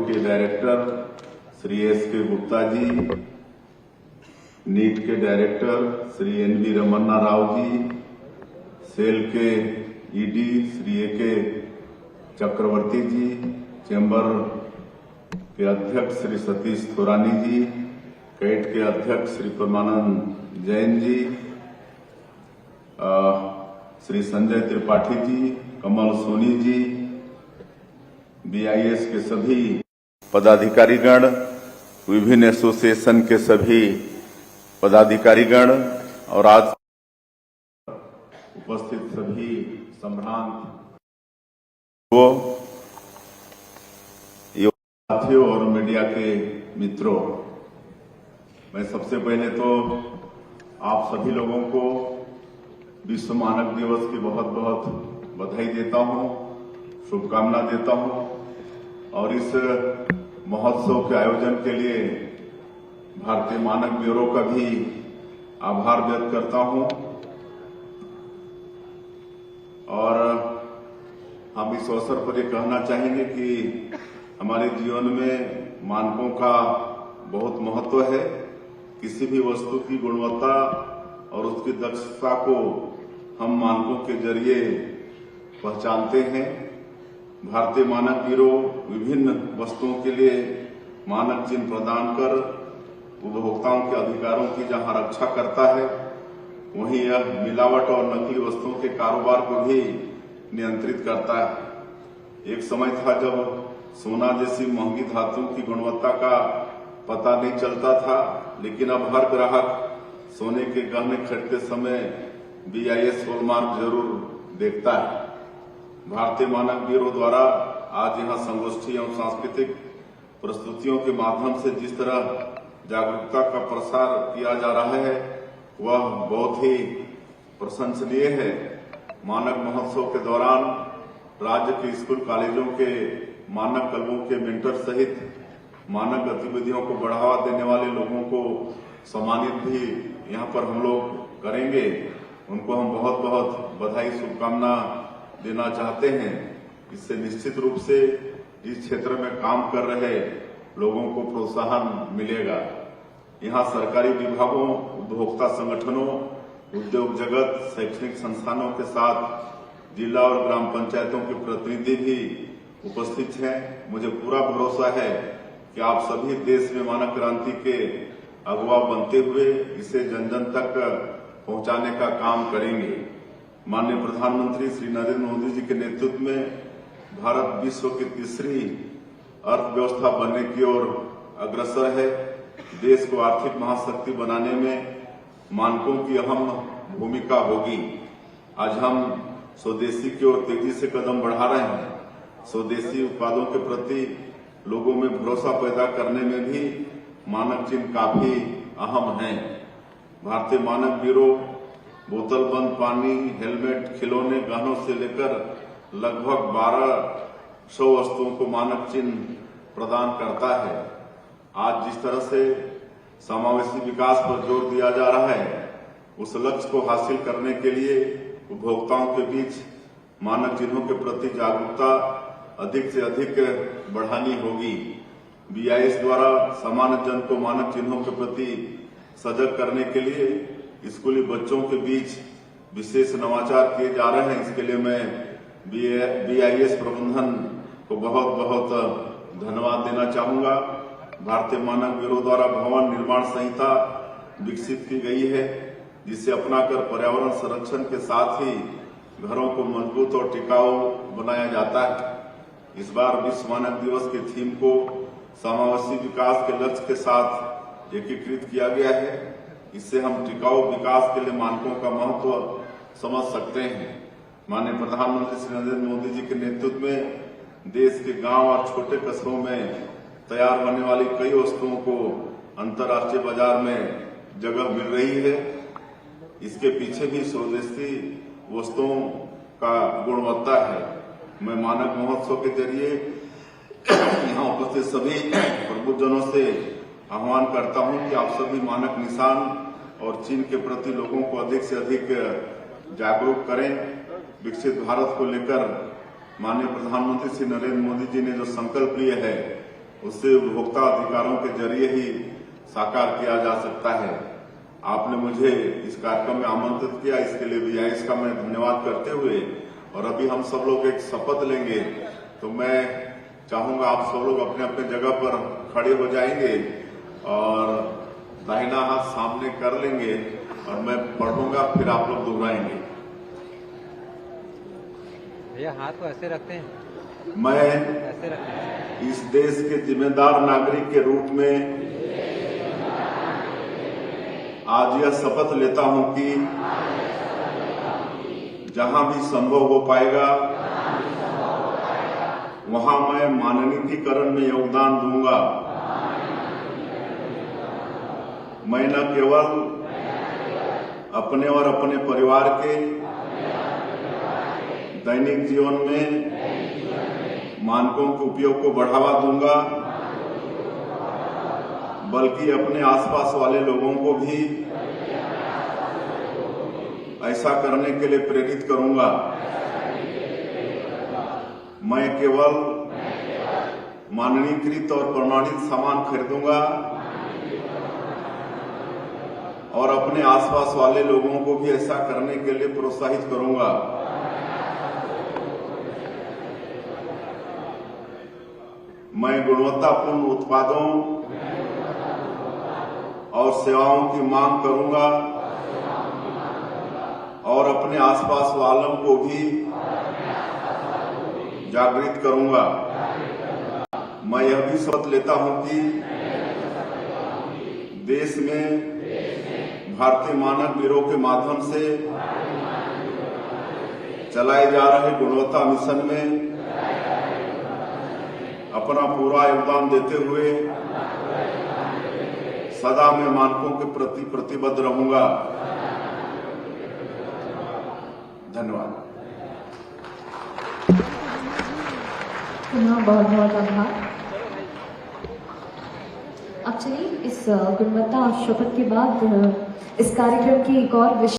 के director Shri SK. Gupta ji, NEET के director Shri NV. Ramana Rao ji, cell के ईडी श्री ए.के. चक्रवर्ती जी, चैम्बर के अध्यक्ष श्री सतीश थोरानी जी, कैट के अध्यक्ष श्री परमानंद जैन जी, श्री संजय त्रिपाठी जी, कमल सोनी जी, बीआईएस के सभी पदाधिकारीगण, विभिन्न एसोसिएशन के सभी पदाधिकारीगण और आज उपस्थित सभी संभ्रांत साथियों और मीडिया के मित्रों, मैं सबसे पहले तो आप सभी लोगों को विश्व मानक दिवस की बहुत बहुत बधाई देता हूं, शुभकामना देता हूं और इस महोत्सव के आयोजन के लिए भारतीय मानक ब्यूरो का भी आभार व्यक्त करता हूं। और हम इस अवसर पर ये कहना चाहेंगे कि हमारे जीवन में मानकों का बहुत महत्व है। किसी भी वस्तु की गुणवत्ता और उसकी दक्षता को हम मानकों के जरिए पहचानते हैं। भारतीय मानक ब्यूरो विभिन्न वस्तुओं के लिए मानक चिन्ह प्रदान कर उपभोक्ताओं के अधिकारों की जहां रक्षा करता है, वहीं यह मिलावट और नकली वस्तुओं के कारोबार को भी नियंत्रित करता है। एक समय था जब सोना जैसी महंगी धातुओं की गुणवत्ता का पता नहीं चलता था, लेकिन अब हर ग्राहक सोने के गहने खरीदते समय बीआईएस हॉलमार्क जरूर देखता है। भारतीय मानक ब्यूरो द्वारा आज यहां संगोष्ठी एवं सांस्कृतिक प्रस्तुतियों के माध्यम से जिस तरह जागरूकता का प्रसार किया जा रहा है, वह बहुत ही प्रशंसनीय है। मानक महोत्सव के दौरान राज्य के स्कूल कॉलेजों के मानक क्लबों के मेंटर सहित मानक गतिविधियों को बढ़ावा देने वाले लोगों को सम्मानित भी यहाँ पर हम लोग करेंगे। उनको हम बहुत बहुत बधाई शुभकामना देना चाहते हैं। इससे निश्चित रूप से इस क्षेत्र में काम कर रहे लोगों को प्रोत्साहन मिलेगा। यहाँ सरकारी विभागों, उपभोक्ता संगठनों, उद्योग जगत, शैक्षणिक संस्थानों के साथ जिला और ग्राम पंचायतों के प्रतिनिधि भी उपस्थित हैं। मुझे पूरा भरोसा है कि आप सभी देश में मानक क्रांति के अगुवा बनते हुए इसे जन जन तक पहुंचाने का काम करेंगे। माननीय प्रधानमंत्री श्री नरेंद्र मोदी जी के नेतृत्व में भारत विश्व की तीसरी अर्थव्यवस्था बनने की ओर अग्रसर है। देश को आर्थिक महाशक्ति बनाने में मानकों की अहम भूमिका होगी। आज हम स्वदेशी की ओर तेजी से कदम बढ़ा रहे हैं। स्वदेशी उत्पादों के प्रति लोगों में भरोसा पैदा करने में भी मानक चिन्ह काफी अहम हैं। भारतीय मानक ब्यूरो बोतल बंद पानी, हेलमेट, खिलौने, गहनों से लेकर लगभग 1200 वस्तुओं को मानक चिन्ह प्रदान करता है। आज जिस तरह से समावेशी विकास पर जोर दिया जा रहा है, उस लक्ष्य को हासिल करने के लिए उपभोक्ताओं के बीच मानक चिन्हों के प्रति जागरूकता अधिक से अधिक बढ़ानी होगी। बीआईएस द्वारा सामान्य जन को मानक चिन्हों के प्रति सजग करने के लिए स्कूली बच्चों के बीच विशेष नवाचार किए जा रहे हैं। इसके लिए मैं बीआईएस प्रबंधन को बहुत बहुत धन्यवाद देना चाहूंगा। भारतीय मानक ब्यूरो द्वारा भवन निर्माण संहिता विकसित की गई है, जिसे अपनाकर पर्यावरण संरक्षण के साथ ही घरों को मजबूत और टिकाऊ बनाया जाता है। इस बार विश्व मानक दिवस के थीम को समावेशी विकास के लक्ष्य के साथ एकीकृत किया गया है। इससे हम टिकाऊ विकास के लिए मानकों का महत्व समझ सकते हैं। माननीय प्रधानमंत्री श्री नरेंद्र मोदी जी के नेतृत्व में देश के गांव और छोटे कस्बों में तैयार होने वाली कई वस्तुओं को अंतर्राष्ट्रीय बाजार में जगह मिल रही है। इसके पीछे भी स्वदेशी वस्तुओं का गुणवत्ता है। मैं मानक महोत्सव के जरिए यहाँ उपस्थित सभी प्रबुद्धजनों से आह्वान करता हूँ कि आप सभी मानक निशान और चिन्ह के प्रति लोगों को अधिक से अधिक जागरूक करें। विकसित भारत को लेकर माननीय प्रधानमंत्री श्री नरेंद्र मोदी जी ने जो संकल्प लिए है उससे उपभोक्ता अधिकारों के जरिए ही साकार किया जा सकता है। आपने मुझे इस कार्यक्रम में आमंत्रित किया, इसके लिए बीआईएस का मैं धन्यवाद करते हुए, और अभी हम सब लोग एक शपथ लेंगे, तो मैं चाहूंगा आप सब लोग अपने अपने जगह पर खड़े हो जाएंगे और दाहिना हाथ सामने कर लेंगे और मैं पढ़ूंगा, फिर आप लोग दोहराएंगे। भैया हाथ को ऐसे रखते हैं, मैं ऐसे रखते हैं। इस देश के जिम्मेदार नागरिक के रूप में आज यह शपथ लेता हूं कि जहां भी संभव हो पाएगा वहां मैं मानकीकरण में योगदान दूंगा। मैं न केवल अपने और अपने परिवार के दैनिक जीवन में मानकों के उपयोग को बढ़ावा दूंगा, बल्कि अपने आसपास वाले लोगों को भी ऐसा करने के लिए प्रेरित करूंगा। मैं केवल मानकीकृत और प्रमाणित सामान खरीदूंगा और अपने आसपास वाले लोगों को भी ऐसा करने के लिए प्रोत्साहित करूंगा। मैं गुणवत्तापूर्ण उत्पादों और सेवाओं की मांग करूंगा और अपने आसपास वालों को भी जागृत करूंगा। मैं यह भी शपथ लेता हूं कि देश में भारतीय मानक ब्यूरो के माध्यम से चलाए जा रहे गुणवत्ता मिशन में अपना पूरा योगदान देते हुए सदा मैं मानकों के प्रति प्रतिबद्ध रहूंगा। धन्यवाद। पुनः बहुत बहुत आभार। अब चलिए इस गुणवत्ता शपथ के बाद इस कार्यक्रम की एक और